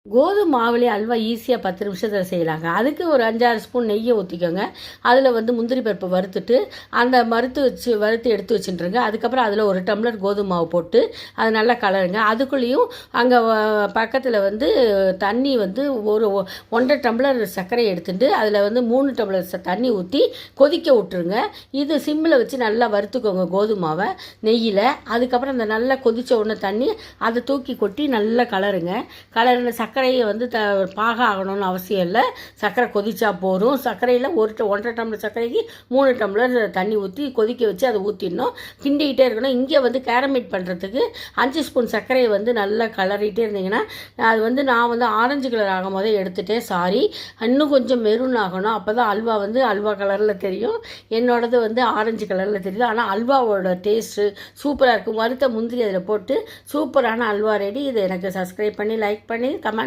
கோதுமை மாவுலேயே அல்வா ஈஸியாக 10 நிமிஷத்தில் செய்யலாங்க. அதுக்கு ஒரு 5-6 ஸ்பூன் நெய்யை ஊற்றிக்கோங்க. அதில் வந்து முந்திரி பருப்பு வறுத்துட்டு அந்த வறுத்து எடுத்து வச்சுட்டுருங்க. அதுக்கப்புறம் அதில் ஒரு டம்ளர் கோதுமை மாவு போட்டு அதை நல்லா கலருங்க. அதுக்குள்ளேயும் அங்கே பக்கத்தில் வந்து தண்ணி வந்து ஒரு 1.5 டம்ளர் சர்க்கரை எடுத்துட்டு அதில் வந்து 3 டம்ளர் தண்ணி ஊற்றி கொதிக்க விட்டுருங்க. இது சிம்மில் வச்சு நல்லா வறுத்துக்கோங்க கோதுமை மாவை நெய்யில். அதுக்கப்புறம் அந்த நல்லா கொதித்த உடனே தண்ணி அதை தூக்கி கொட்டி நல்லா கலருங்க. சர்க்கரையை வந்து பாக ஆகணும்னு அவசியம் இல்லை. சர்க்கரை கொதிச்சா போதும். சர்க்கரையில் 1.5 டம்ளர் சர்க்கரைக்கு 3 டம்ளர் தண்ணி ஊற்றி கொதிக்க வச்சு அதை ஊற்றிடணும். கிண்டிக்கிட்டே இருக்கணும். இங்கே வந்து கேரமேட் பண்ணுறதுக்கு 5 ஸ்பூன் சர்க்கரையை வந்து நல்லா கலரிகிட்டே இருந்தீங்கன்னா அது வந்து நான் வந்து ஆரஞ்சு கலர் ஆகும் போதே எடுத்துகிட்டேன். சாரி, இன்னும் கொஞ்சம் மெரூன் ஆகணும். அப்போ தான் அல்வா வந்து அல்வா கலரில் தெரியும். என்னோடது வந்து ஆரஞ்சு கலரில் தெரியுது. ஆனால் அல்வாவோட டேஸ்ட்டு சூப்பராக இருக்கும். வறுத்த முந்திரி அதில் போட்டு சூப்பரான அல்வா ரெடி. இதை எனக்கு சப்ஸ்கிரைப் பண்ணி லைக் பண்ணி கமெண்ட்